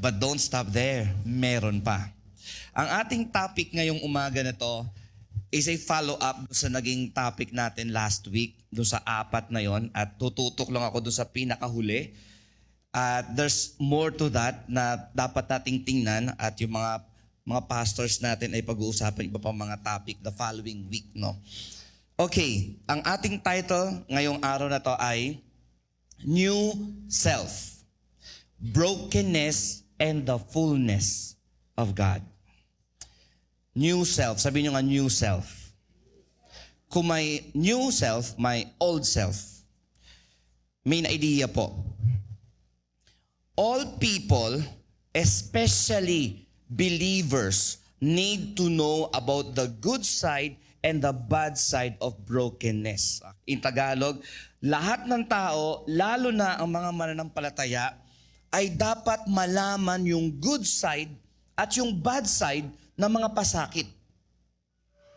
But don't stop there. Meron pa. Ang ating topic ngayong umaga na to is a follow-up sa naging topic natin last week, doon sa apat na yon, at tututok lang ako doon sa pinakahuli. At there's more to that na dapat nating tingnan at yung mga pastors natin ay pag-uusapan iba pang mga topic the following week, no? Okay, ang ating title ngayong araw na to ay New Self, Brokenness and the Fullness of God. New self, sabihin nyo nga new self. Kung may new self, may old self. Main idea po. All people, especially believers, need to know about the good side and the bad side of brokenness. In Tagalog, lahat ng tao, lalo na ang mga mananampalataya, ay dapat malaman yung good side at yung bad side ng mga pasakit.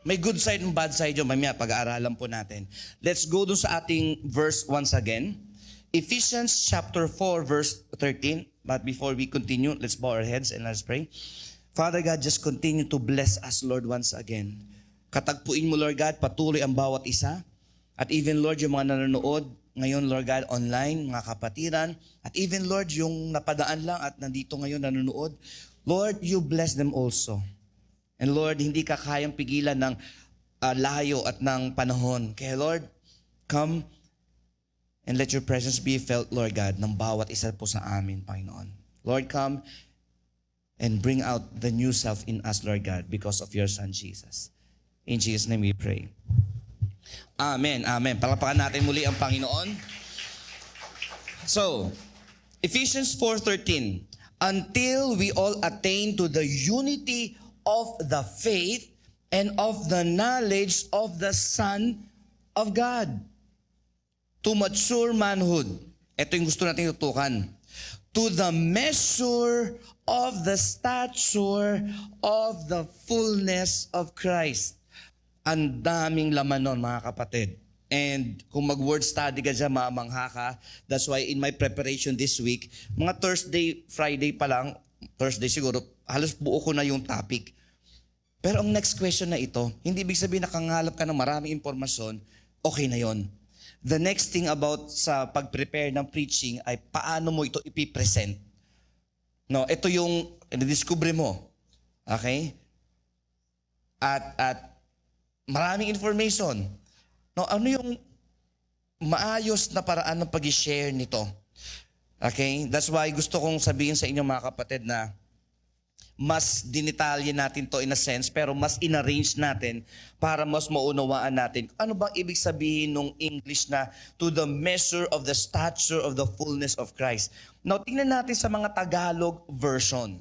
May good side and bad side yun. Mamaya pag-aaralan po natin. Let's go dun sa ating verse once again. Ephesians chapter 4 verse 13. But before we continue, let's bow our heads and let's pray. Father God, just continue to bless us, Lord, once again. Katagpuin mo, Lord God, patuloy ang bawat isa. At even, Lord, yung mga nanonood ngayon, Lord God, online, mga kapatiran. At even, Lord, yung napadaan lang at nandito ngayon nanonood. Lord, you bless them also. And Lord, hindi ka kayang pigilan ng layo at ng panahon. Kaya Lord, come and let your presence be felt, Lord God, ng bawat isa po sa amin, Panginoon. Lord, come and bring out the new self in us, Lord God, because of your Son, Jesus. In Jesus' name we pray. Amen, amen. Palapakan natin muli ang Panginoon. So, Ephesians 4:13. Until we all attain to the unity of the faith and of the knowledge of the Son of God, to mature manhood. Ito yung gusto natin tutukan. To the measure of the stature of the fullness of Christ. Ang daming laman nun, mga kapatid. And kung mag-word study ka dyan, mamangha ka. That's why in my preparation this week, mga Thursday, Friday pa lang, Thursday siguro, halos buo ko na yung topic. Pero ang next question na ito, hindi ibig sabihin nakangalap ka ng maraming impormasyon, okay na yon. The next thing about sa pag-prepare ng preaching ay paano mo ito ipipresent. No, ito yung na-discover mo. Okay? At maraming information. No, ano yung maayos na paraan ng pag-share nito? Okay? That's why gusto kong sabihin sa inyo mga kapatid na mas dinitalye natin to in a sense, pero mas inarrange natin para mas maunawaan natin. Ano bang ibig sabihin nung English na to the measure of the stature of the fullness of Christ? Now, tingnan natin sa mga Tagalog version.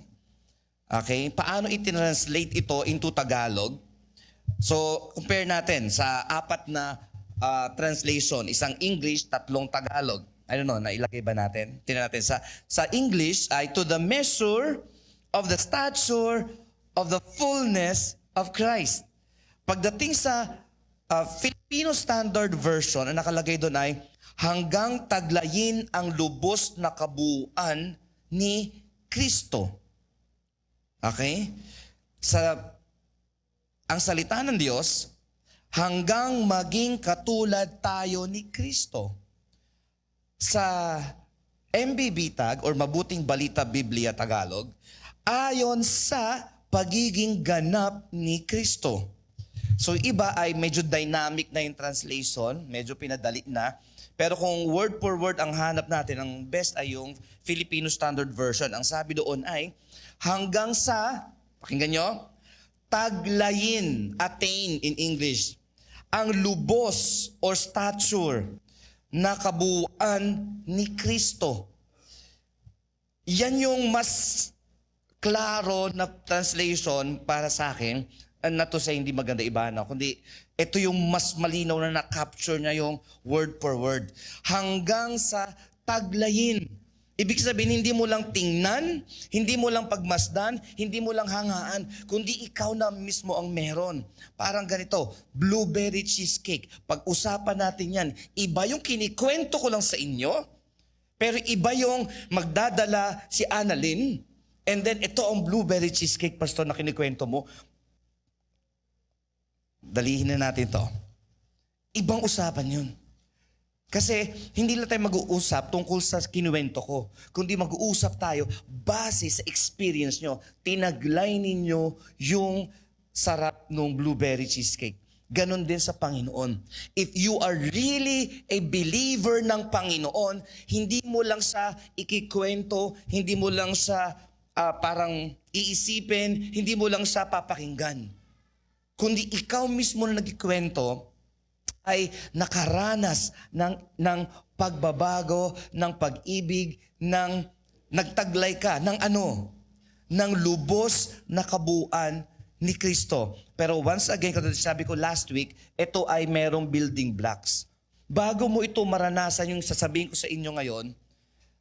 Okay? Paano itinranslate ito into Tagalog? So, compare natin sa apat na translation. Isang English, tatlong Tagalog. I don't know, nailagay ba natin? Tingnan natin. Sa English ay to the measure of the stature of the fullness of Christ. Pagdating sa Filipino Standard Version, ang nakalagay doon ay hanggang taglayin ang lubos na kabuuan ni Kristo. Okay? Ang salita ng Diyos, hanggang maging katulad tayo ni Kristo. Sa MBB tag or Mabuting Balita Biblia Tagalog, ayon sa pagiging ganap ni Kristo. So iba ay medyo dynamic na yung translation, medyo pinadali na. Pero kung word for word ang hanap natin, ang best ay yung Filipino Standard Version. Ang sabi doon ay hanggang sa, pakinggan nyo, taglayin, attain in English, ang lubos or stature na kabuuan ni Kristo. Yan yung mas klaro na translation para sa akin, not to say hindi maganda iba na, kundi ito yung mas malinaw na na-capture niya yung word for word. Hanggang sa taglayin. Ibig sabihin, hindi mo lang tingnan, hindi mo lang pagmasdan, hindi mo lang hangaan, kundi ikaw na mismo ang meron. Parang ganito, blueberry cheesecake. Pag-usapan natin yan, iba yung kinikwento ko lang sa inyo, pero iba yung magdadala si Annalyn, And then, ito ang blueberry cheesecake, Pastor, na kinikwento mo. Dalihin na natin to. Ibang usapan yun. Kasi hindi lang tayo mag-uusap tungkol sa kinuwento ko, kundi mag-uusap tayo base sa experience nyo. Tinaglay ninyo yung sarap ng blueberry cheesecake. Ganon din sa Panginoon. If you are really a believer ng Panginoon, hindi mo lang sa ikikwento, hindi mo lang sa parang iisipin, hindi mo lang sa papakinggan. Kundi ikaw mismo na nagkikwento, ay nakaranas ng pagbabago, ng pag-ibig, ng nagtaglay ka, ng ano? Ng lubos na kabuuan ni Kristo. Pero once again, katulad sabi ko last week, ito ay merong building blocks. Bago mo ito maranasan yung sasabihin ko sa inyo ngayon,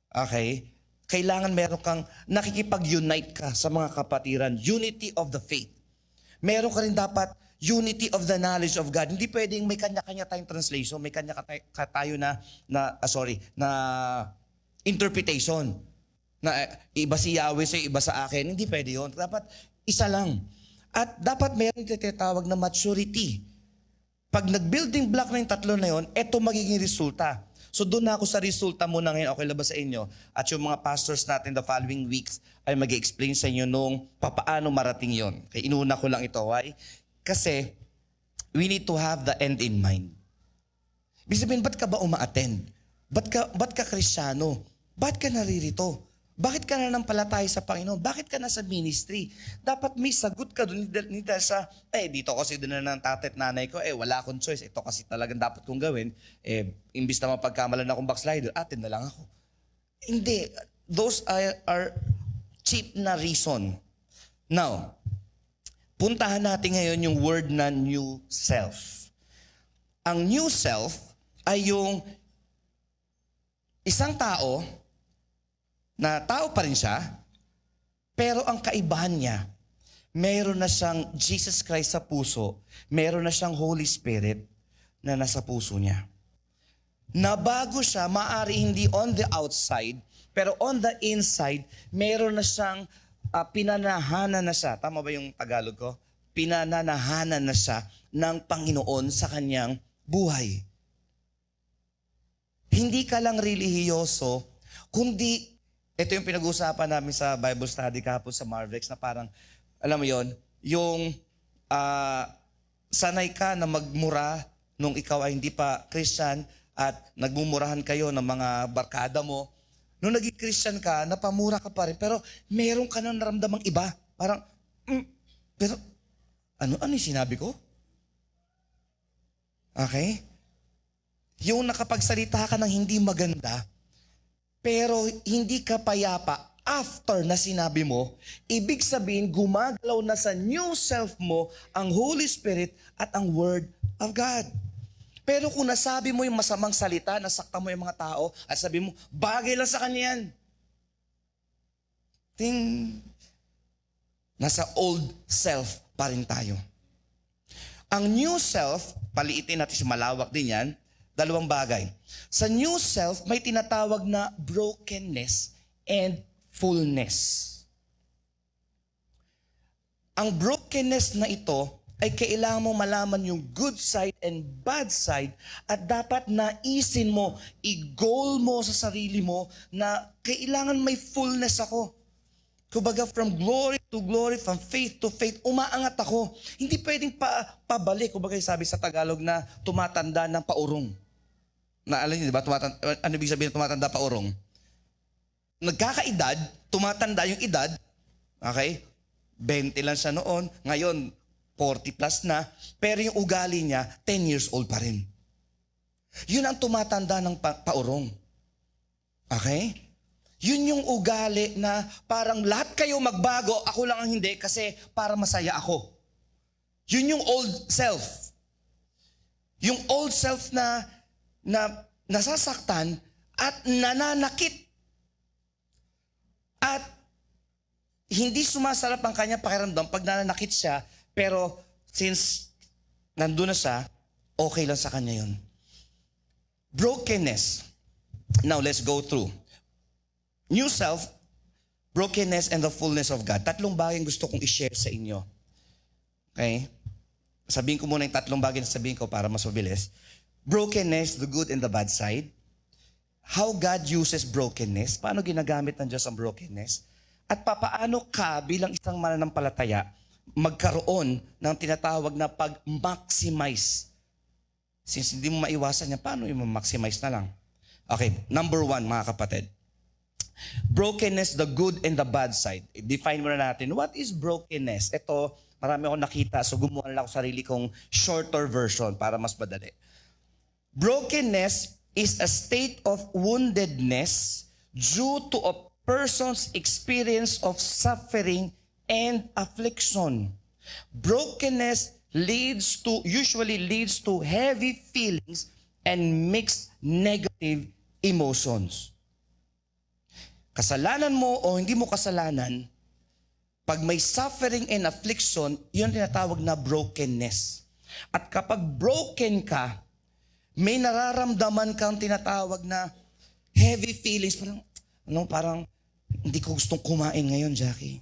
okay, kailangan meron kang nakikipag-unite ka sa mga kapatiran. Unity of the faith. Meron ka rin dapat unity of the knowledge of God. Hindi pwedeng may kanya-kanya tayong translation, may kanya-kanya tayo na interpretation. Na iba si Yahweh sa iba sa akin. Hindi pwede yun. Dapat isa lang. At dapat mayroon tinatawag na maturity. Pag nag-building block na yung tatlo na yun, eto magiging resulta. So doon na ako sa resulta muna ngayon. Okay lang ba sa inyo? At yung mga pastors natin the following weeks ay mag-explain sa inyo nung papaano marating yon. Kaya inuna ko lang ito. Why? Kasi we need to have the end in mind. Ibig sabihin, ba't ka ba uma-attend? Ba't ka Kristyano? Ba't ka naririto? Bakit ka nanampalataya sa Panginoon? Bakit ka nasa ministry? Dapat may sagot ka doon. Hindi sa, dito kasi doon na ng tatay at nanay ko, wala akong choice. Ito kasi talagang dapat kong gawin. Imbis na mapagkamalan akong backslider, atin na lang ako. Hindi. Those are cheap na reason. Now, puntahan natin ngayon yung word na new self. Ang new self ay yung isang tao na tao pa rin siya, pero ang kaibahan niya, meron na siyang Jesus Christ sa puso, meron na siyang Holy Spirit na nasa puso niya. Nabago siya, maaari hindi on the outside, pero on the inside, meron na siyang pinanahanan na siya. Tama ba yung Tagalog ko? Pinananahanan na siya ng Panginoon sa kanyang buhay. Hindi ka lang relihiyoso, kundi, ito yung pinag-uusapan namin sa Bible study kahapon sa Marvex na parang, alam mo yon, yung sanay ka na magmura nung ikaw ay hindi pa Christian at nagmumurahan kayo ng mga barkada mo. Nung naging Christian ka, napamura ka pa rin, pero meron ka nang naramdamang iba. Parang, pero ano yung sinabi ko? Okay? Yung nakapagsalita ka ng hindi maganda, pero hindi ka payapa after na sinabi mo, ibig sabihin gumagalaw na sa new self mo ang Holy Spirit at ang Word of God. Pero kung nasabi mo yung masamang salita, nasaktan mo yung mga tao, at sabi mo, bagay lang sa kanya yan. Nasa old self pa rin tayo. Ang new self, paliitin natin, malawak din yan, dalawang bagay. Sa new self, may tinatawag na brokenness and fullness. Ang brokenness na ito ay kailangan mo malaman yung good side and bad side at dapat naisin mo, i-goal mo sa sarili mo na kailangan may fullness ako. Kumbaga, from glory to glory, from faith to faith, umaangat ako. Hindi pwedeng pabalik, kumbaga sabi sa Tagalog na tumatanda ng paurong. Naalala niyo, di ba? Ano ibig sabihin tumatanda paurong? Nagkakaedad, tumatanda yung edad, okay? 20 lang siya noon, ngayon 40 plus na, pero yung ugali niya, 10 years old pa rin. Yun ang tumatanda ng paurong. Okay? Yun yung ugali na parang lahat kayo magbago, ako lang ang hindi kasi para masaya ako. Yun yung old self. Yung old self na nasasaktan at nananakit. At hindi sumasarap ang kanya pakiramdam pag nananakit siya, pero since nandun na siya, okay lang sa kanya yun. Brokenness. Now, let's go through. New self, Brokenness and the fullness of God. Tatlong bagay gusto kong i-share sa inyo. Okay? Sabihin ko muna yung tatlong bagay na sabihin ko para mas mabilis. Brokenness, the good and the bad side. How God uses brokenness. Paano ginagamit ng Diyos ang brokenness? At papaano ka bilang isang mananampalataya magkaroon ng tinatawag na pag-maximize. Since hindi mo maiwasan yan, paano yung maximize na lang? Okay, number 1 mga kapatid. Brokenness, the good and the bad side. Define muna natin, what is brokenness? Ito, marami akong nakita, so gumawa lang ako sarili kong shorter version para mas madali. Brokenness is a state of woundedness due to a person's experience of suffering and affliction. Brokenness usually leads to heavy feelings and mixed negative emotions. Kasalanan mo o hindi mo kasalanan, pag may suffering and affliction, yun tinatawag na brokenness. At kapag broken ka, may nararamdaman kang tinatawag na heavy feelings. Parang hindi ko gustong kumain ngayon, Jackie.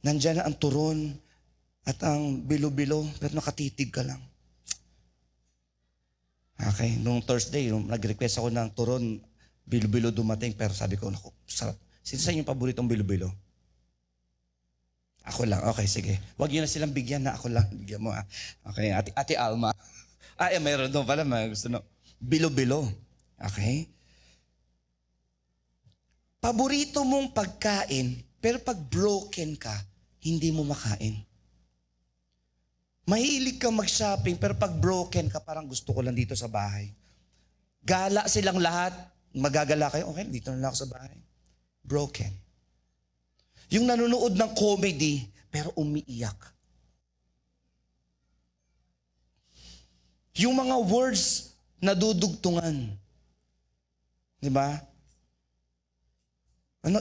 Nandiyan na ang turon at ang bilo-bilo, pero nakatitig ka lang. Okay, nung Thursday, nag-request ako ng turon, bilo-bilo dumating, pero sabi ko, naku, sarap. Sino sa inyo paboritong bilo-bilo? Ako lang. Okay, sige. Huwag nyo na silang bigyan na ako lang. Bigyan mo, ah. Okay, Ate Alma. Mayroon doon pala. Gusto na. Bilo-bilo. Okay? Paborito mong pagkain, pero pag broken ka, hindi mo makain. Mahilig kang mag-shopping, pero pag broken ka, parang gusto ko lang dito sa bahay. Gala silang lahat. Magagala kayo, okay, dito na lang ako sa bahay. Broken. Yung nanonood ng comedy, pero umiiyak. Yung mga words na dudugtungan. Di ba?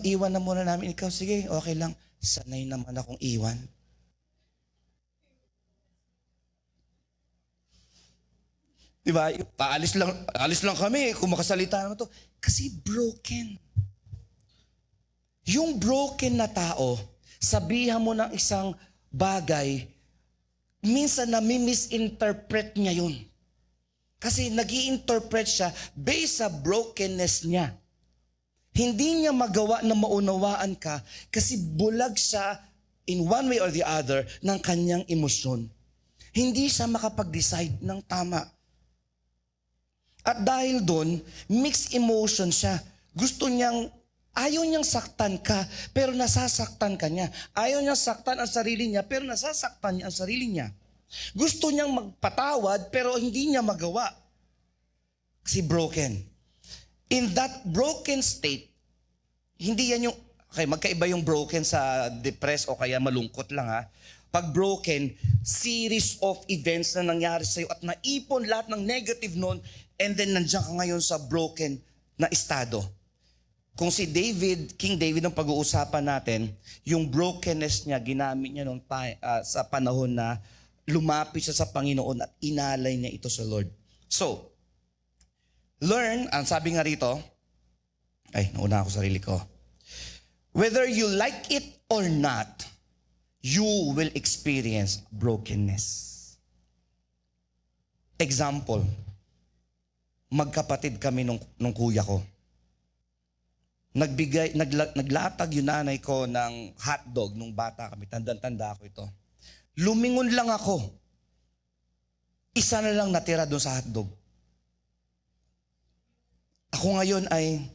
Iwan na muna namin. Ikaw, sige, okay lang. Sanay naman akong iwan. Diba? Alis lang kami kung makasalita naman to. Kasi broken. Yung broken na tao, sabihan mo ng isang bagay, minsan nami-misinterpret niya yun. Kasi nag-i-interpret siya based sa brokenness niya. Hindi niya magawa na maunawaan ka kasi bulag siya in one way or the other ng kanyang emosyon. Hindi siya makapag-decide ng tama. At dahil doon, mixed emotion siya. Ayaw niyang saktan ka, pero nasasaktan ka niya. Ayaw niyang saktan ang sarili niya, pero nasasaktan niya ang sarili niya. Gusto niyang magpatawad, pero hindi niya magawa. Kasi broken. In that broken state, hindi yan yung, okay, magkaiba yung broken sa depressed o kaya malungkot lang ha. Pag broken, series of events na nangyari sa'yo at naipon lahat ng negative noon, and then nandiyan ka ngayon sa broken na estado. Kung si King David ang pag-uusapan natin, yung brokenness niya, ginamit niya noon sa panahon na lumapit siya sa Panginoon at inalay niya ito sa Lord. So, learn, ang sabi nga rito, nauna ako sa sarili ko. Whether you like it or not, you will experience brokenness. Example, magkapatid kami nung kuya ko. Naglatag yung nanay ko ng hotdog nung bata kami. Tanda-tanda ako ito. Lumingon lang ako. Isa na lang natira doon sa hotdog. Ako ngayon ay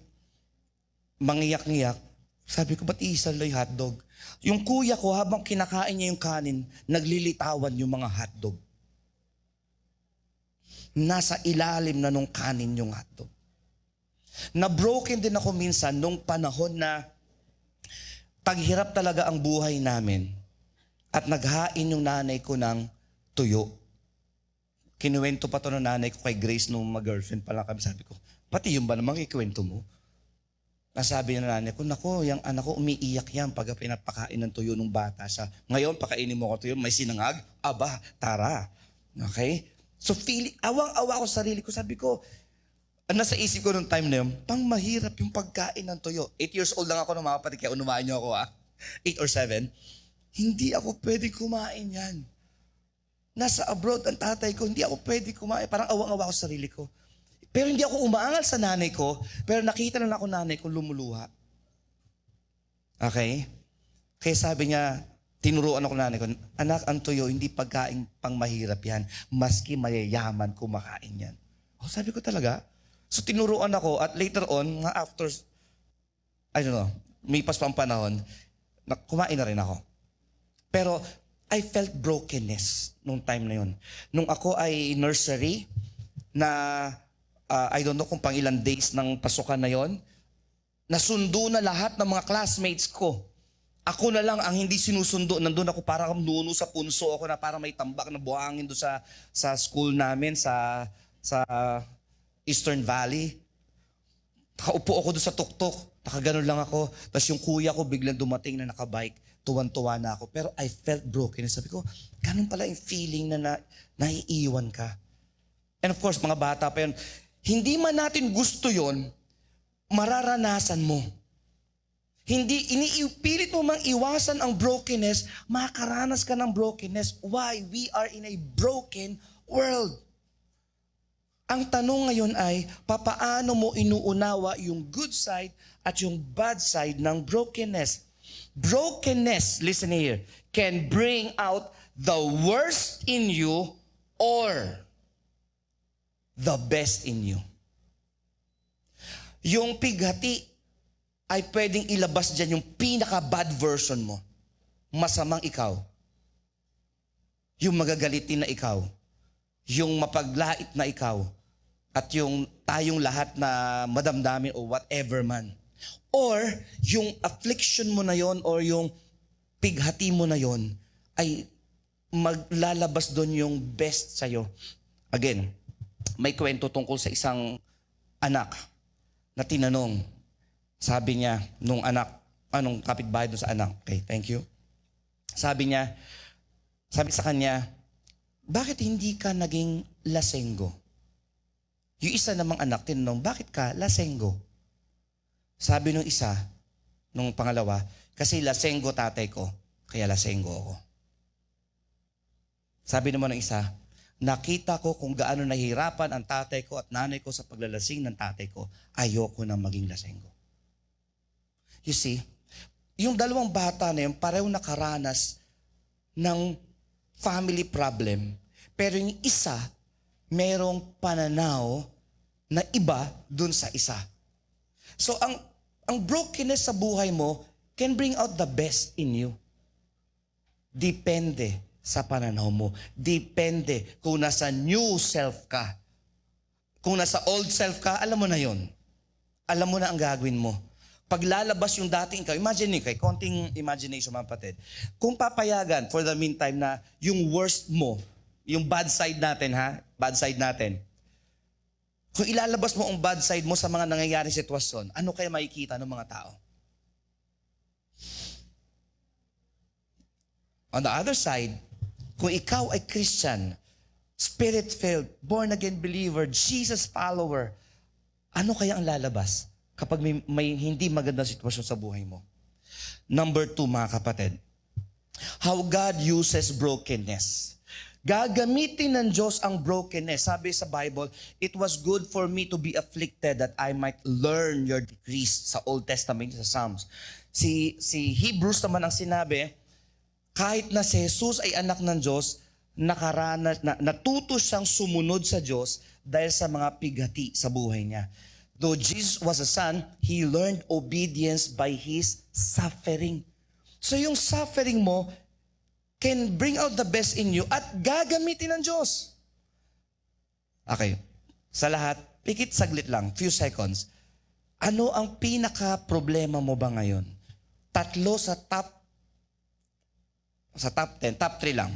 mangiyak-ngiyak. Sabi ko, ba't isa lang yung hotdog? Yung kuya ko, habang kinakain niya yung kanin, naglilitawan yung mga hotdog. Nasa ilalim na nung kanin yung hotdog. Na-broken din ako minsan nung panahon na taghirap talaga ang buhay namin at naghain yung nanay ko ng tuyo. Kinuwento pa to ng nanay ko kay Grace nung mag-girlfriend pa lang kami. Sabi ko, pati yung ba namang ikwento mo? Nasabi ng nanay ko, naku, yung anak ko umiiyak yan pag pinapakain ng tuyo nung bata siya. Ngayon, pakainin mo ko tuyo, may sinangag? Aba, tara. Okay? So, awang-awa ko sa sarili ko. Sabi ko, Ang nasa isip ko nung time na yun, pang mahirap yung pagkain ng tuyo. 8 years old lang ako nung mga kapatid, kaya unumaan niyo ako 8 or 7. Hindi ako pwede kumain yan. Nasa abroad ang tatay ko, hindi ako pwede kumain. Parang awang-awa ako sa sarili ko. Pero hindi ako umaangal sa nanay ko, pero nakita na ako nanay ko lumuluha. Okay? Kaya sabi niya, tinuruan ako nanay ko, anak, ang tuyo, hindi pagkain pang mahirap yan. Maski mayayaman kumakain yan. Oh, sabi ko talaga. So tinuruan ako at later on, mga after, I don't know, may pas pang panahon, kumain na rin ako. Pero I felt brokenness nung time na yun. Nung ako ay nursery, na I don't know kung pang ilang days ng pasukan na yon, nasundo na lahat ng mga classmates ko. Ako na lang ang hindi sinusundo. Nandun ako parang nuno sa punso ako na parang may tambak na buhangin doon sa school namin, sa Eastern Valley. Nakaupo ako doon sa tuktok. Nakaganon lang ako. Tapos yung kuya ko biglang dumating na nakabike. Tuwan-tuwa na ako. Pero I felt broken. Sabi ko, ganun pala yung feeling na naiiwan ka. And of course, mga bata pa yun. Hindi man natin gusto yon, mararanasan mo. Hindi, iniipilit mo mang iwasan ang brokenness, makakaranas ka ng brokenness. Why? We are in a broken world. Ang tanong ngayon ay, papaano mo inuunawa yung good side at yung bad side ng brokenness? Brokenness, listen here, can bring out the worst in you or the best in you. Yung pighati ay pwedeng ilabas dyan yung pinaka-bad version mo. Masamang ikaw. Yung magagalitin na ikaw. Yung mapaglait na ikaw. At yung tayong lahat na madamdamin o whatever man. Or yung affliction mo na yon or yung pighati mo na yon ay maglalabas doon yung best sa'yo. Again, may kwento tungkol sa isang anak na tinanong. Sabi niya, nung anong kapitbahay doon sa anak. Okay, thank you. Sabi sa kanya, bakit hindi ka naging lasenggo? Yung isa namang anak tinanong, bakit ka lasenggo? Sabi nung isa, nung pangalawa, kasi lasenggo tatay ko, kaya lasenggo ako. Sabi naman ng isa, nakita ko kung gaano nahihirapan ang tatay ko at nanay ko sa paglalasing ng tatay ko, ayoko na maging lasenggo. You see, yung dalawang bata na yun, pareho nakaranas ng family problem, pero yung isa, merong pananaw na iba dun sa isa. So ang brokenness sa buhay mo can bring out the best in you. Depende sa pananaw mo. Depende kung nasa new self ka. Kung nasa old self ka, alam mo na yon. Alam mo na ang gagawin mo. Pag lalabas yung dating ikaw, imagine nyo, kay konting imagination mga kapatid. Kung papayagan for the meantime na yung worst mo, yung bad side natin bad side natin. Kung ilalabas mo ang bad side mo sa mga nangyayaring sitwasyon, ano kaya makikita ng mga tao? On the other side, kung ikaw ay Christian, Spirit-filled, born-again believer, Jesus follower, ano kaya ang lalabas kapag may hindi magandang sitwasyon sa buhay mo? Number 2, mga kapatid, how God uses brokenness. Gagamitin ng Diyos ang brokenness. Sabi sa Bible, it was good for me to be afflicted that I might learn your decrees. Sa Old Testament, sa Psalms. Si Hebrews naman ang sinabi, kahit na si Jesus ay anak ng Diyos, natuto siyang sumunod sa Diyos dahil sa mga pighati sa buhay niya. Though Jesus was a son, He learned obedience by His suffering. So yung suffering mo can bring out the best in you at gagamitin ng Diyos. Okay. Sa lahat, pikit saglit lang, few seconds. Ano ang pinaka-problema mo ba ngayon? 3 sa top 10, top 3 lang.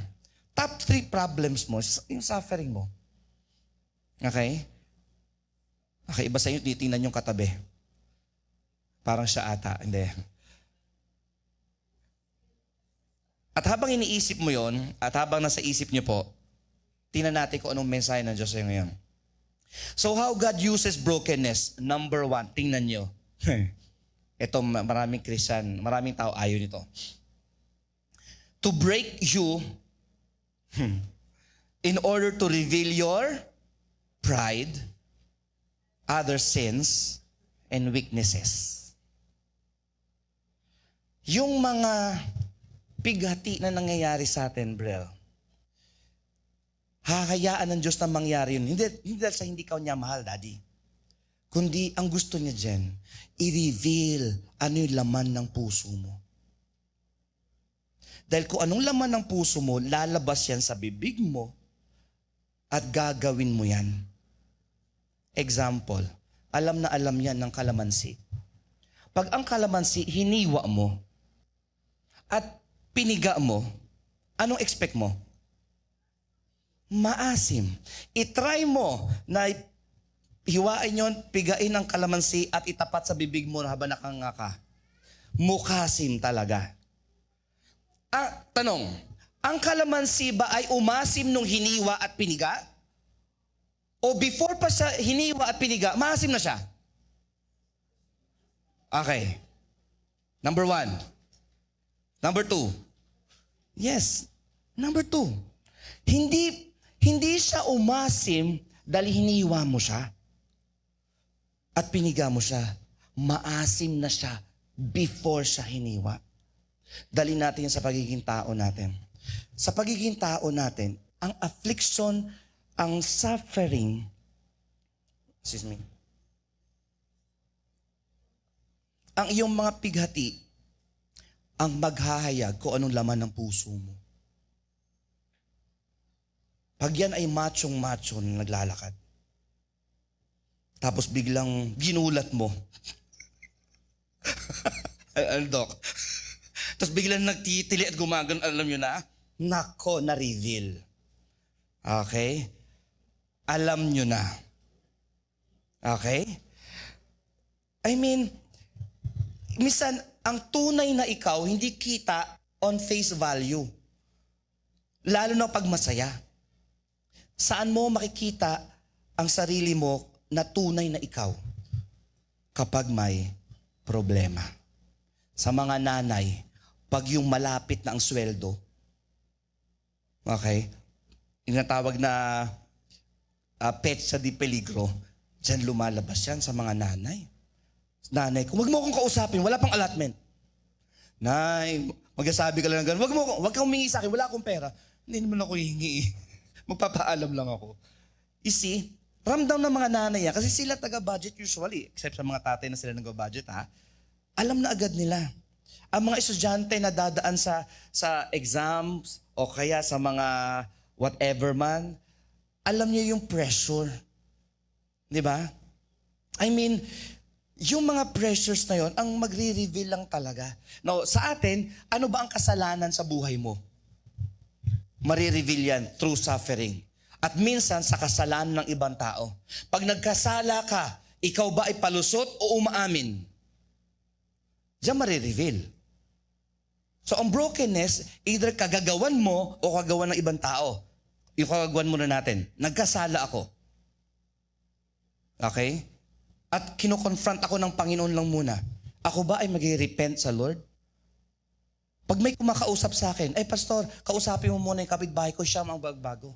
Top 3 problems mo, yung suffering mo. Okay? Okay, iba sa inyo, titingnan yung katabi. Parang siya ata. Hindi. At habang iniisip mo yon, at habang nasa isip niyo po, tingnan natin kung anong mensahe ng Diyos sa'yo ngayon. So how God uses brokenness? Number one, tingnan nyo. Ito, maraming Christian, maraming tao ayaw nito. To break you in order to reveal your pride, other sins, and weaknesses. Yung mga pighati na nangyayari sa atin, Brel, hahayaan ng Diyos na mangyari yun. Hindi dahil sa hindi ka niya mahal, Daddy. Kundi ang gusto niya dyan, i-reveal ano yung laman ng puso mo. Dahil kung anong laman ng puso mo, lalabas yan sa bibig mo at gagawin mo yan. Example, alam na alam yan ng kalamansi. Pag ang kalamansi, hiniwa mo at piniga mo, anong expect mo? Maasim. I-try mo na hiwain yon, pigain ang kalamansi at itapat sa bibig mo habang nakanga ka. Mukasim talaga. Tanong, ang kalamansi ba ay umasim nung hiniwa at piniga? O before pa siya hiniwa at piniga, maasim na siya? Okay. Number 1. Number 2. Yes. Number 2. Hindi siya umasim dahil hiniwa mo siya at piniga mo siya. Maasim na siya before siya hiniwa. Dali natin yan sa pagiging tao natin. Sa pagiging tao natin, ang affliction, ang suffering, ang iyong mga pighati, ang maghahayag kung anong laman ng puso mo. Pag yan ay machong-macho na naglalakad, tapos biglang ginulat mo, Dok? Tapos biglang nagtitili at gumagan, alam nyo na? Nako, na-reveal. Okay? Alam nyo na. Okay? I mean, minsan, ang tunay na ikaw, hindi kita on face value. Lalo na pag masaya. Saan mo makikita ang sarili mo na tunay na ikaw? Kapag may problema. Sa mga nanay, pag yung malapit na ang sweldo, okay, inatawag na pet sa di peligro, dyan lumalabas yan sa mga nanay. Nanay, kung wag mo akong kausapin, wala pang allotment. Nay, magsasabi ka lang ng gano'n, wag kang humingi sa akin, wala akong pera. Hindi naman ako hihingi. Magpapaalam lang ako. You see, ramdam ng mga nanay yan, kasi sila taga-budget usually, except sa mga tatay na sila nag-budget, ha? Alam na agad nila. Ang mga estudyante na dadaan sa exams o kaya sa mga whatever man, alam niya yung pressure. Di ba? I mean, yung mga pressures na yon ang magre-reveal lang talaga. Now, sa atin, ano ba ang kasalanan sa buhay mo? Marireveal yan through suffering. At minsan sa kasalanan ng ibang tao. Pag nagkasala ka, ikaw ba ay palusot o umaamin? Diyan marireveal. So ang brokenness, either kagagawan mo o kagagawan ng ibang tao. Yung kagagawan muna natin. Nagkasala ako. Okay? At kinoconfront ako ng Panginoon lang muna. Ako ba ay mag-repent sa Lord? Pag may kumakausap sa akin, pastor, kausapin mo muna yung kapitbahay ko, siya ang magbago.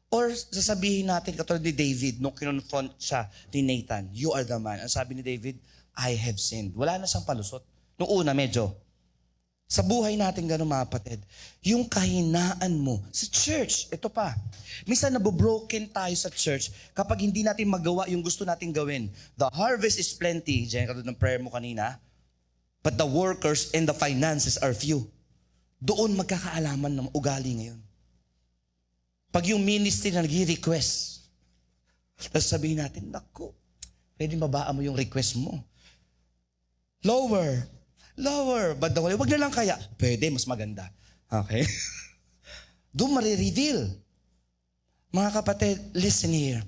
Or sasabihin natin, katulad ni David, nung kinonfront siya ni Nathan, you are the man. Ang sabi ni David, I have sinned. Wala na siyang palusot. Nung una, medyo. Sa buhay natin gano'n mga kapatid, yung kahinaan mo sa church, ito pa. Minsan nabobroken tayo sa church kapag hindi natin magawa yung gusto natin gawin. The harvest is plenty, diyan katulad ng prayer mo kanina, but the workers and the finances are few. Doon magkakaalaman ng ugali ngayon. Pag yung ministry na nag-request, tapos sabihin natin, naku, pwede mabaan mo yung request mo. Lower. But wag na lang kaya. Pwede, mas maganda. Okay? Doon marireveal. Mga kapatid, listen here.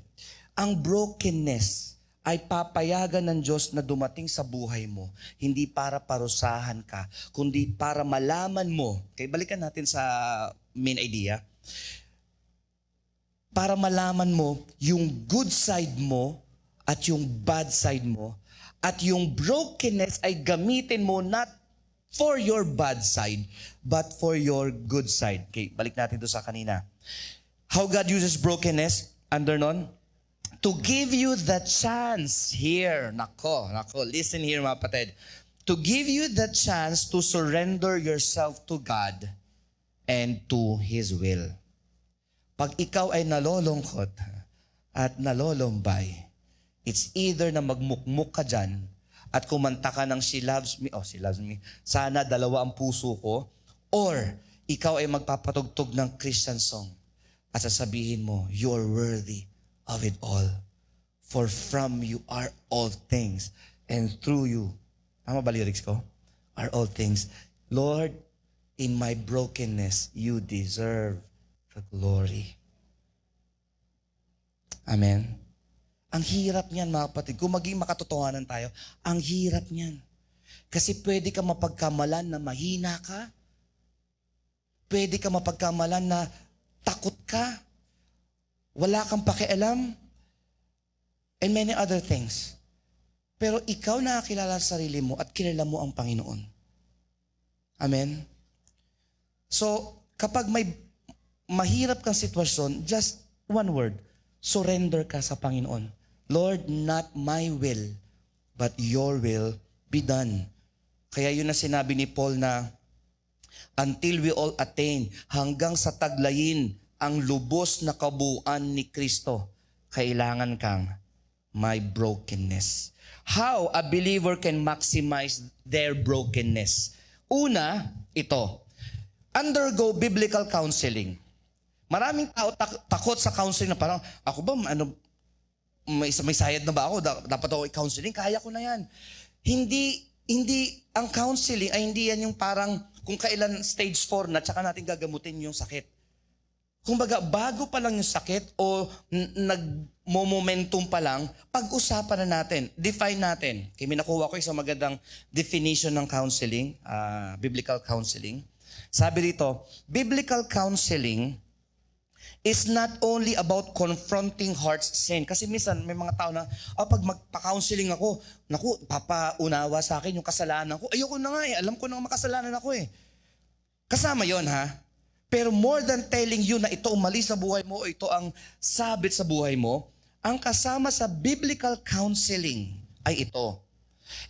Ang brokenness ay papayagan ng Diyos na dumating sa buhay mo, hindi para parusahan ka, kundi para malaman mo. Kaya balikan natin sa main idea. para malaman mo yung good side mo at yung bad side mo. At yung brokenness ay gamitin mo not for your bad side, but for your good side. Okay, balik natin to sa kanina. How God uses brokenness, under nun, to give you the chance here. Nako, listen here mga kapatid. To give you the chance to surrender yourself to God and to His will. Pag ikaw ay nalolungkot at nalolombay, it's either na magmukmuk ka dyan at kumanta ka ng She Loves Me, She Loves Me, sana dalawa ang puso ko, or ikaw ay magpapatugtog ng Christian song at sasabihin mo, you're worthy of it all. For from you are all things, and through you, tama ba lyrics ko? Are all things. Lord, in my brokenness, you deserve the glory. Amen? Ang hirap niyan, mga kapatid. Kung maging makatotohanan tayo, ang hirap niyan. Kasi pwede ka mapagkamalan na mahina ka. Pwede ka mapagkamalan na takot ka. Wala kang pakialam. And many other things. Pero ikaw nakakilala sa sarili mo at kilala mo ang Panginoon. Amen? So, kapag may mahirap kang sitwasyon, just one word, surrender ka sa Panginoon. Lord, not my will, but your will be done. Kaya yun na sinabi ni Paul na, until we all attain, hanggang sa taglayin ang lubos na kabuuan ni Kristo, kailangan kang may brokenness. How a believer can maximize their brokenness? Una, ito, undergo biblical counseling. Maraming tao takot sa counseling na parang, ako ba, may sayad na ba ako? Dapat ako i-counseling? Kaya ko na yan. Hindi, ang counseling ay hindi yan yung parang kung kailan stage 4 na tsaka natin gagamutin yung sakit. Kumbaga, bago pa lang yung sakit o nag-momentum pa lang, pag-usapan na natin, define natin. Kaya may nakuha ko isang magandang definition ng counseling, biblical counseling. Sabi dito, biblical counseling is not only about confronting heart's sin. Kasi minsan may mga tao na, pag magpa-counseling ako, naku, papaunawa sa akin yung kasalanan ko. Ayoko na nga alam ko na makasalanan ako Kasama yon ha? Pero more than telling you na ito umalis sa buhay mo o ito ang sabit sa buhay mo, ang kasama sa biblical counseling ay ito.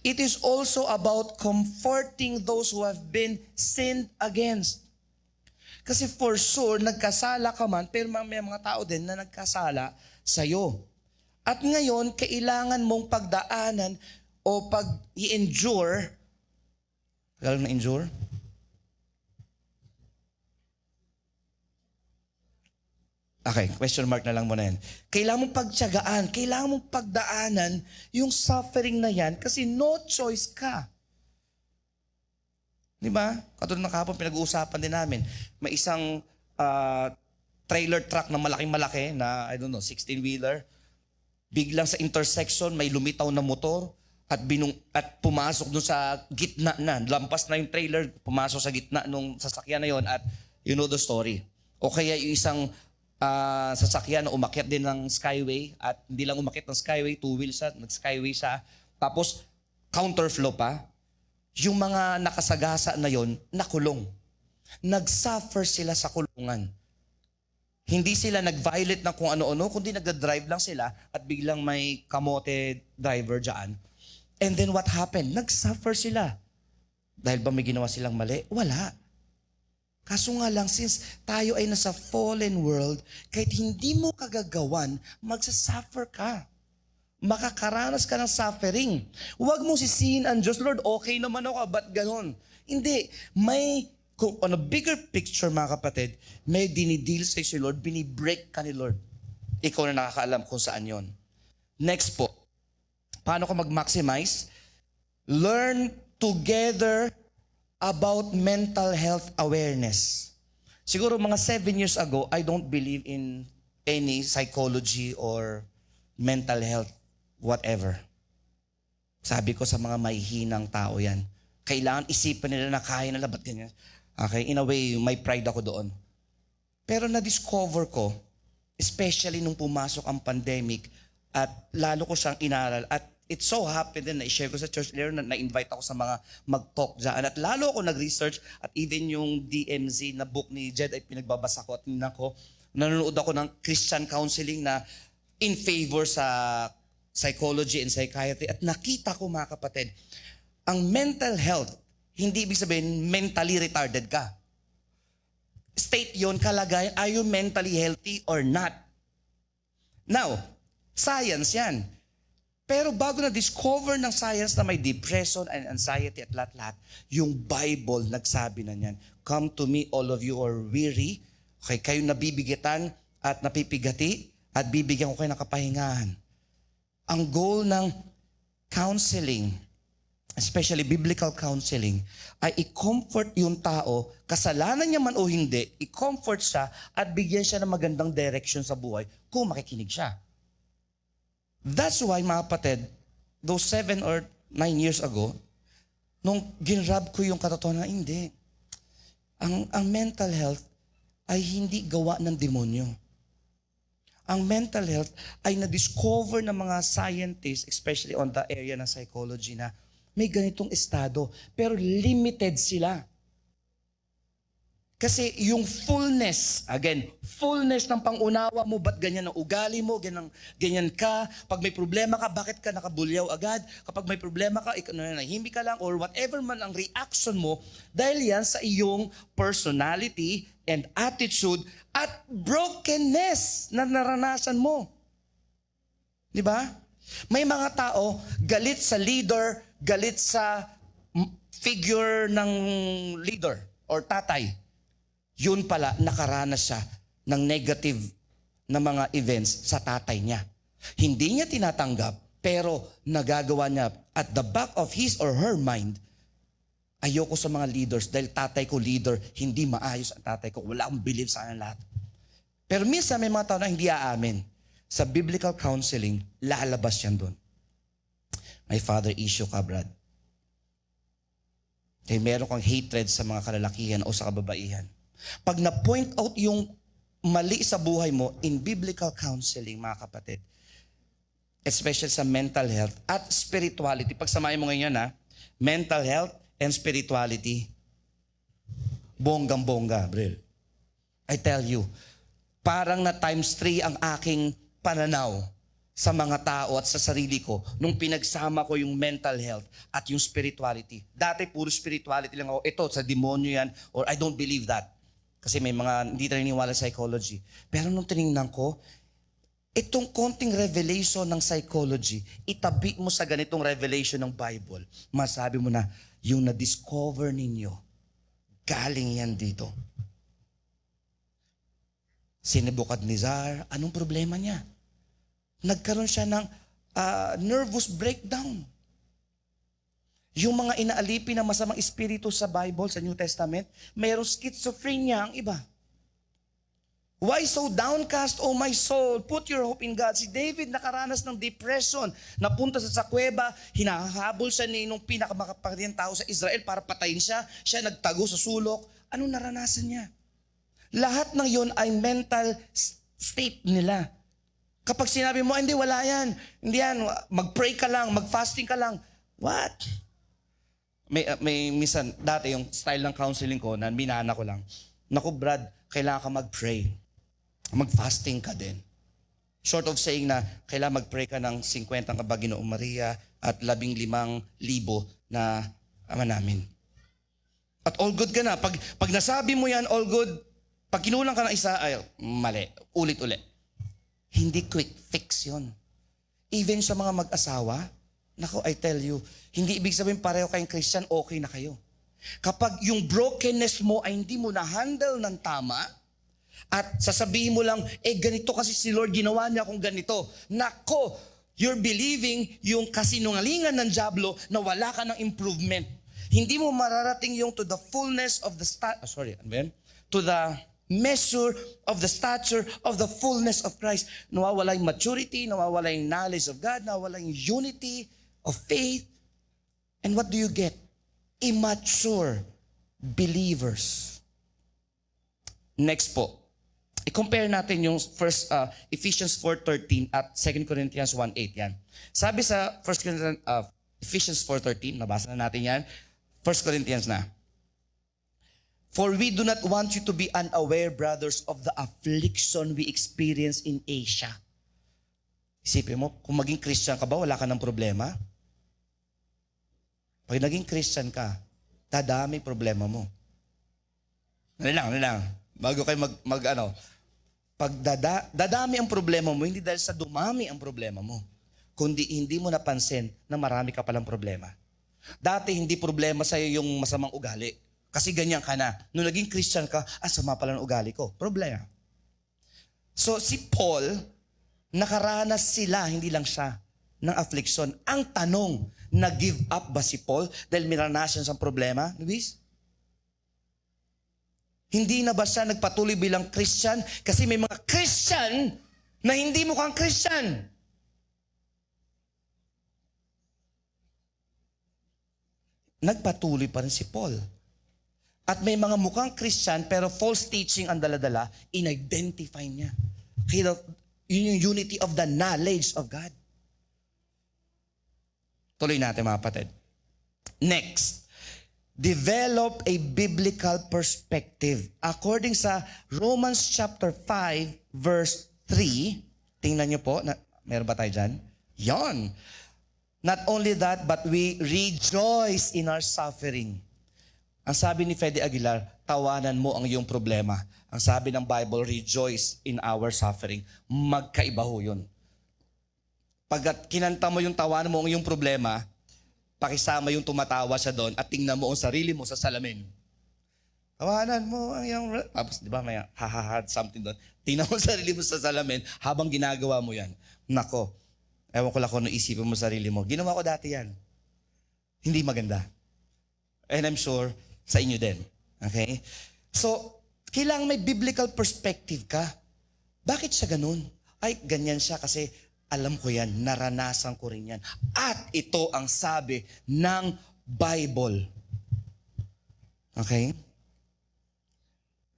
It is also about comforting those who have been sinned against. Kasi for sure, nagkasala ka man, pero may mga tao din na nagkasala sa'yo. At ngayon, kailangan mong pagdaanan o pag-i-endure. Galing na endure? Okay, question mark na lang muna yan. Kailangan mong pagtiyagaan, kailangan mong pagdaanan yung suffering na yan kasi no choice ka. Di ba? Katulad ng kahapon, pinag-uusapan din namin. May isang trailer truck na malaking-malaki na, 16-wheeler. Biglang sa intersection, may lumitaw na motor at pumasok dun sa gitna na. Lampas na yung trailer, pumasok sa gitna nung sasakyan na yon at you know the story. O kaya yung isang sasakyan na umakyat din ng skyway at hindi lang umakyat ng skyway, two wheels siya, nag-skyway siya. Tapos counterflow pa. Yung mga nakasagasa na yon, nakulong. Nag-suffer sila sa kulungan. Hindi sila nag-violate ng kung ano-ano, kundi nag-drive lang sila at biglang may kamote driver dyan. And then what happened? Nag-suffer sila. Dahil ba may ginawa silang mali? Wala. Kaso nga lang, since tayo ay nasa fallen world, kahit hindi mo kagagawan, magsasuffer ka. Makakaranas ka ng suffering. Huwag mo sisihin ang Diyos, Lord, okay naman ako, ba't ganon? Hindi. On a bigger picture, mga kapatid, may dinidil sa'yo si Lord, binibreak ka ni Lord. Ikaw na nakakaalam kung saan yon. Next po, paano ka mag-maximize? Learn together about mental health awareness. Siguro mga 7 years ago, I don't believe in any psychology or mental health, whatever. Sabi ko sa mga mahihinang tao yan, kailangan isipin nila na kaya nila, ba't ganyan? Okay, in a way, may pride ako doon. Pero na-discover ko, Especially nung pumasok ang pandemic at lalo ko siyang inaral at it so happened din na i-share ko sa church later na invite ako sa mga mag-talk dyan. At lalo ako nag-research at even yung DMZ na book ni Jed ay pinagbabasa ko at nanonood ako ng Christian counseling na in favor sa psychology and psychiatry at nakita ko mga kapatid, ang mental health, hindi ibig sabihin mentally retarded ka. State yon kalagayan, are you mentally healthy or not? Now, science yan. Pero bago na-discover ng science na may depression and anxiety at lahat-lahat, yung Bible nagsabi na niyan, come to me all of you are weary, okay, kayo nabibigatan at napipigati, at bibigyan ko kayo ng kapahingahan. Ang goal ng counseling, especially biblical counseling, ay i-comfort yung tao, kasalanan niya man o hindi, i-comfort siya at bigyan siya ng magandang direction sa buhay kung makikinig siya. That's why, mga kapatid, those 7 or 9 years ago, nung ginrab ko yung katotohanan, hindi. Ang mental health ay hindi gawa ng demonyo. Ang mental health ay na-discover ng mga scientists, especially on the area ng psychology, na may ganitong estado, pero limited sila. Kasi yung fullness, again, fullness ng pangunawa mo, ba't ganyan ang ugali mo, ganyan ka, pag may problema ka, bakit ka nakabulyaw agad, kapag may problema ka, nanahimik ka lang, or whatever man ang reaction mo, dahil yan sa iyong personality and attitude at brokenness na naranasan mo. Di ba? May mga tao, galit sa leader, galit sa figure ng leader or tatay. Yun pala, nakaranas siya ng negative na mga events sa tatay niya. Hindi niya tinatanggap, pero nagagawa niya at the back of his or her mind, ayoko sa mga leaders dahil tatay ko leader, hindi maayos ang tatay ko, wala akong believe sa kanya lahat. Pero minsan may mga tao na hindi aamin. Sa biblical counseling, lalabas yan doon. May father issue ka, Brad. Kaya meron kang hatred sa mga kalalakihan o sa kababaihan. Pag na-point out yung mali sa buhay mo in biblical counseling, mga kapatid, especially sa mental health at spirituality, pagsamahin mo ngayon mental health and spirituality, bonggang-bongga, Bril. I tell you, parang na times 3 ang aking pananaw sa mga tao at sa sarili ko nung pinagsama ko yung mental health at yung spirituality. Dati puro spirituality lang ako, ito sa demonyo yan, or I don't believe that. Kasi may mga hindi naniniwala sa psychology. Pero nung tinignan ko, itong konting revelation ng psychology, itabi mo sa ganitong revelation ng Bible, masabi mo na, yung na-discover ninyo, galing yan dito. Si Nebuchadnezzar, anong problema niya? Nagkaroon siya ng nervous breakdown. Yung mga inaalipin ng masamang espiritu sa Bible, sa New Testament, mayroong schizophrenia ang iba. Why so downcast, O my soul? Put your hope in God. Si David nakaranas ng depression. Napunta sa kuweba, hinahabol siya nung pinakamakapangyarihang tao sa Israel para patayin siya. Siya nagtago sa sulok. Anong naranasan niya? Lahat ng yon ay mental state nila. Kapag sinabi mo, hindi, wala yan. Hindi yan, mag-pray ka lang, mag-fasting ka lang. What? May minsan, dati yung style ng counseling ko, na minana ko lang, naku Brad, kailangan ka mag-pray. Mag-fasting ka din. Short of saying na, kailangan mag-pray ka ng 50 ka ba Ginoong Maria at 15,000 na Ama namin. At all good ka na. Pag nasabi mo yan, all good, pag kinulang ka ng isa, ay, mali, ulit-ulit. Hindi quick fix yun. Even sa mga mag-asawa, nako, I tell you, hindi ibig sabihin pareho kayong Christian, okay na kayo. Kapag yung brokenness mo ay hindi mo na-handle ng tama, at sasabihin mo lang, ganito kasi si Lord, ginawa niya akong ganito. Nako, you're believing yung kasinungalingan ng dyablo na wala ka ng improvement. Hindi mo mararating yung to the fullness of the to the measure of the stature of the fullness of Christ. Nawawala yung maturity, nawawala yung knowledge of God, nawawala yung unity of faith. And what do you get? Immature believers. Next po, I-compare natin yung Ephesians 4:13 at 2 Corinthians 1:8 yan. Sabi sa Ephesians 4:13, nabasa na natin yan. 1 Corinthians na. For we do not want you to be unaware, brothers, of the affliction we experience in Asia. Isipin mo, kung maging Christian ka ba, wala ka ng problema? Pag naging Christian ka, dadami problema mo. Ano lang. Bago kayo pag dadami ang problema mo, hindi dahil sa dumami ang problema mo, kundi hindi mo napansin na marami ka palang problema. Dati hindi problema sa'yo yung masamang ugali. Kasi ganyan ka na. Nung naging Christian ka, sama pala ng ugali ko. Problema. So si Paul, nakaranas sila, hindi lang siya, ng affliction. Ang tanong, nag-give up ba si Paul dahil minaranasan siyang problema? Luis? Hindi na ba siya nagpatuloy bilang Christian? Kasi may mga Christian na hindi mukhang Christian. Nagpatuloy pa rin si Paul. At may mga mukhang Christian pero false teaching ang daladala, in-identify niya. Kaya yun yung unity of the knowledge of God. Tuloy natin mga kapatid. Next, develop a biblical perspective. According sa Romans chapter 5 verse 3, tingnan niyo po, meron ba tayo dyan? Yan. Not only that, but we rejoice in our suffering. Ang sabi ni Fede Aguilar, tawanan mo ang iyong problema. Ang sabi ng Bible, rejoice in our suffering. Magkaiba ho yun. Pag kinanta mo yung tawanan mo ang iyong problema, pakisama yung tumatawa siya doon at tingnan mo ang sarili mo sa salamin. Tawanan mo ang iyong... Tapos, di ba, may ha something doon. Tingnan mo ang sarili mo sa salamin habang ginagawa mo yan. Nako, ewan ko lang kung ano isipin mo sa sarili mo. Ginawa ko dati yan. Hindi maganda. And I'm sure sa inyo din. Okay? So, kailangan may biblical perspective ka. Bakit siya ganun? Ay, ganyan siya kasi alam ko yan, naranasan ko rin yan. At ito ang sabi ng Bible. Okay?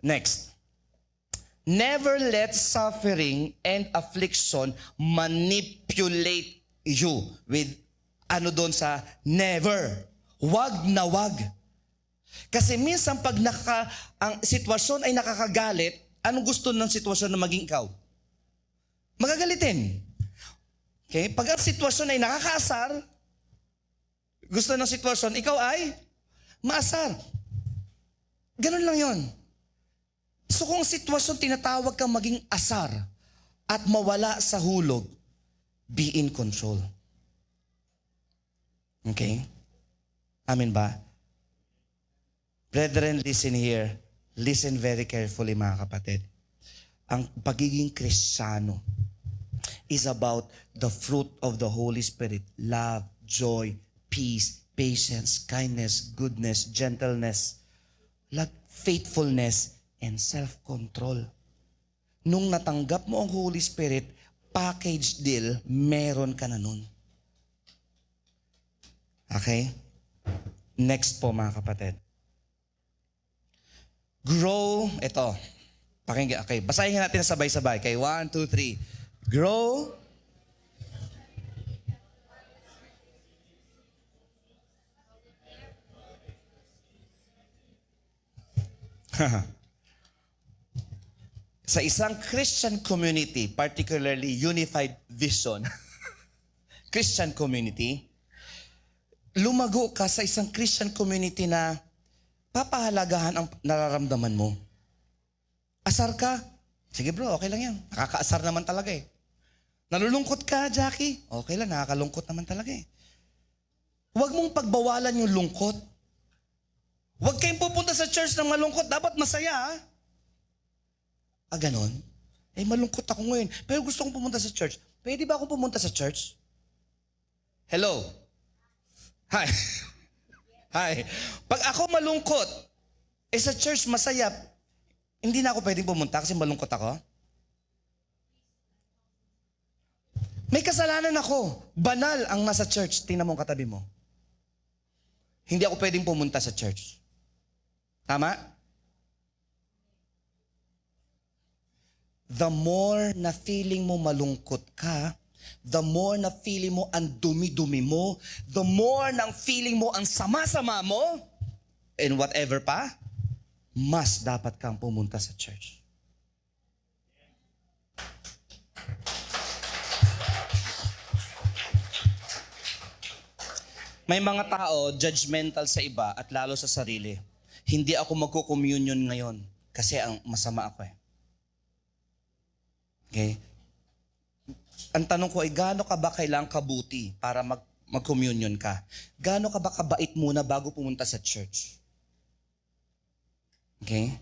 Next. Never let suffering and affliction manipulate you with doon sa never. Wag na wag. Kasi minsan pag ang sitwasyon ay nakakagalit, anong gusto ng sitwasyon na maging ikaw? Magagalitin. Okay? Pag ang sitwasyon ay nakakaasar, gusto ng sitwasyon, ikaw ay maasar. Ganun lang yon. So kung sitwasyon tinatawag kang maging asar at mawala sa hulog, be in control. Okay? Amen ba? Brethren, listen here. Listen very carefully, mga kapatid. Ang pagiging Kristiyano is about the fruit of the Holy Spirit. Love, joy, peace, patience, kindness, goodness, gentleness, faithfulness, and self-control. Nung natanggap mo ang Holy Spirit, package deal, meron ka na nun. Okay? Next po, mga kapatid. Grow, ito. Pakinggan, okay, basahin natin sabay-sabay. Okay, 1, 2, 3. Grow. Sa isang Christian community, particularly Unified Vision, Christian community, lumago ka sa isang Christian community na papahalagahan ang nararamdaman mo. Asar ka? Sige bro, okay lang yan. Nakakaasar naman talaga eh. Nalulungkot ka, Jackie? Okay lang, nakakalungkot naman talaga eh. Huwag mong pagbawalan yung lungkot. Huwag kayong pupunta sa church ng malungkot. Dapat masaya, ha? Ganon? Eh, malungkot ako ngayon. Pero gusto kong pumunta sa church. Pwede ba akong pumunta sa church? Hello? Hi. Hi. Pag ako malungkot, sa church masaya, hindi na ako pwedeng pumunta kasi malungkot ako. May kasalanan ako. Banal ang nasa church. Tingnan mo ang katabi mo. Hindi ako pwedeng pumunta sa church. Tama? the more na feeling mo malungkot ka, the more na feeling mo ang dumi-dumi mo, the more nang feeling mo ang sama-sama mo, and whatever pa, mas dapat kang pumunta sa church. May mga tao, judgmental sa iba at lalo sa sarili. Hindi ako magko-communion ngayon kasi ang masama ako eh. Okay? Ang tanong ko ay, gaano ka ba kailangang kabuti para mag-communion ka? Gaano ka ba kabait muna bago pumunta sa church? Okay?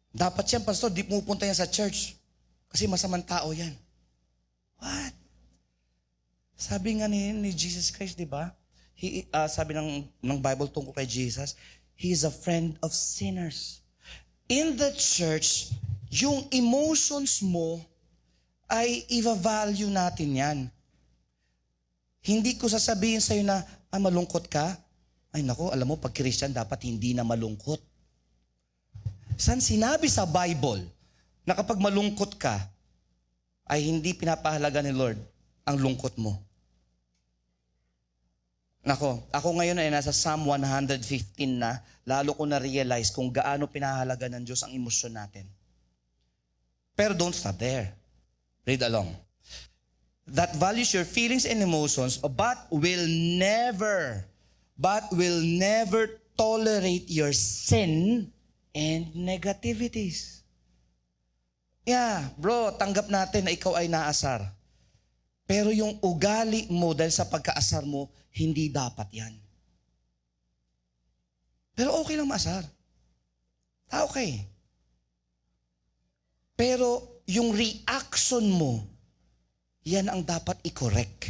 Dapat yan, pastor, di pupunta yan sa church. Kasi masamang tao yan. What? Sabi nga ni Jesus Christ, di ba? Sabi ng Bible tungkol kay Jesus, He is a friend of sinners. In the church, yung emotions mo ay i-value natin yan. Hindi ko sasabihin sa'yo na, malungkot ka? Ay nako, alam mo, pag Christian, dapat hindi na malungkot. Saan sinabi sa Bible na kapag malungkot ka, ay hindi pinapahalaga ni Lord ang lungkot mo? Nako, ako ngayon ay nasa Psalm 115 na, lalo ko na-realize kung gaano pinahalaga ng Diyos ang emosyon natin. Pero don't stop there. Read along. That values your feelings and emotions, but will never tolerate your sin and negativities. Yeah, bro, tanggap natin na ikaw ay naasar. Pero yung ugali mo dahil sa pagkaasar mo, hindi dapat yan. Pero okay lang maasar. Okay. Pero yung reaction mo, yan ang dapat i-correct.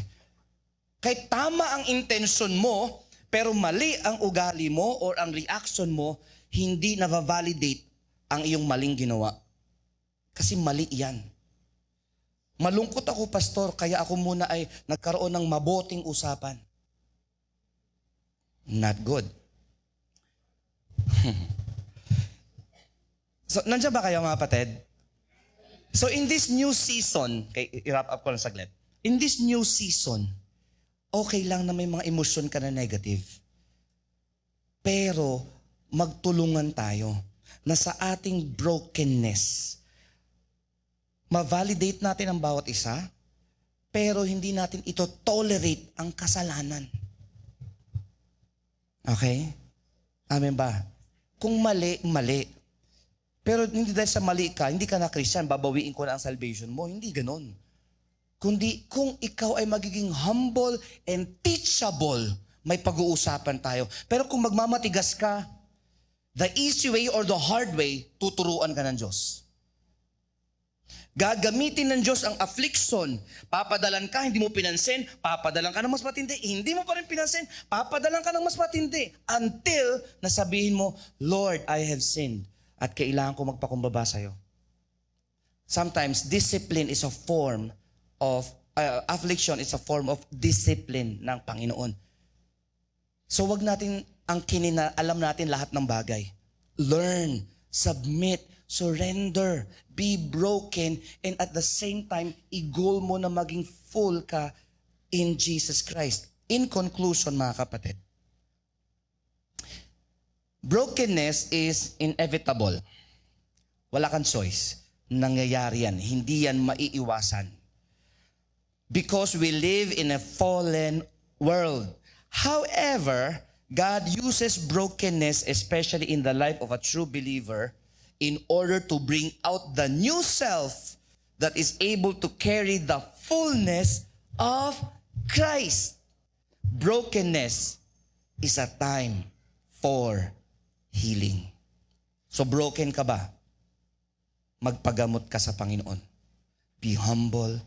Kahit tama ang intention mo, pero mali ang ugali mo or ang reaction mo, hindi na-validate ang iyong maling ginawa. Kasi mali yan. Malungkot ako, pastor, kaya ako muna ay nagkaroon ng mabuting usapan. Not good. So, nandiyan ba kayo mga kapatid? So, in this new season, i-wrap up ko lang saglit. In this new season, okay lang na may mga emosyon ka na negative. Pero, magtulungan tayo na sa ating brokenness, ma-validate natin ang bawat isa, pero hindi natin ito tolerate ang kasalanan. Okay? Amen ba? Kung mali, mali. Pero hindi dahil sa mali ka, hindi ka na Christian, babawiin ko na ang salvation mo. Hindi ganon. Kundi kung ikaw ay magiging humble and teachable, may pag-uusapan tayo. Pero kung magmamatigas ka, the easy way or the hard way, tuturuan ka ng Diyos. Gagamitin ng Diyos ang affliction. Papadalan ka, hindi mo pinansin. Papadalan ka ng mas matindi. Hindi mo pa rin pinansin. Papadalan ka ng mas matindi. Until nasabihin mo, Lord, I have sinned. At kailangan ko magpakumbaba sa'yo. Sometimes, discipline is a form of, affliction is a form of discipline ng Panginoon. So wag natin ang alam natin lahat ng bagay. Learn, submit, surrender, be broken, and at the same time, i-goal mo na maging full ka in Jesus Christ. In conclusion, mga kapatid, brokenness is inevitable. Wala kang choice. Nangyayari yan. Hindi yan maiiwasan. Because we live in a fallen world. However, God uses brokenness, especially in the life of a true believer, in order to bring out the new self that is able to carry the fullness of Christ. Brokenness is a time for healing. So broken ka ba? Magpagamot ka sa Panginoon. Be humble,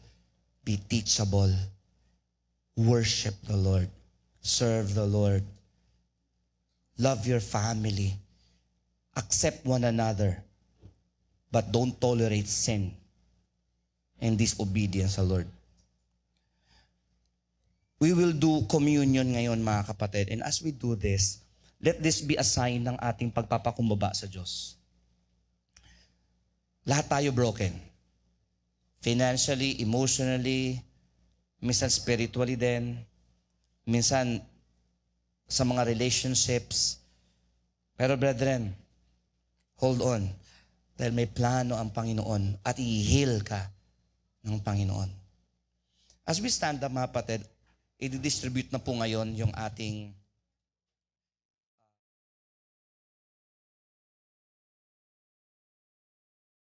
be teachable, worship the Lord, serve the Lord, love your family, accept one another, but don't tolerate sin and disobedience sa Lord. We will do communion ngayon, mga kapatid, and as we do this, let this be a sign ng ating pagpapakumbaba sa Diyos. Lahat tayo broken. Financially, emotionally, minsan spiritually din, minsan sa mga relationships. Pero brethren, hold on. Dahil may plano ang Panginoon at i-heal ka ng Panginoon. As we stand up mga kapatid, i-distribute na po ngayon yung ating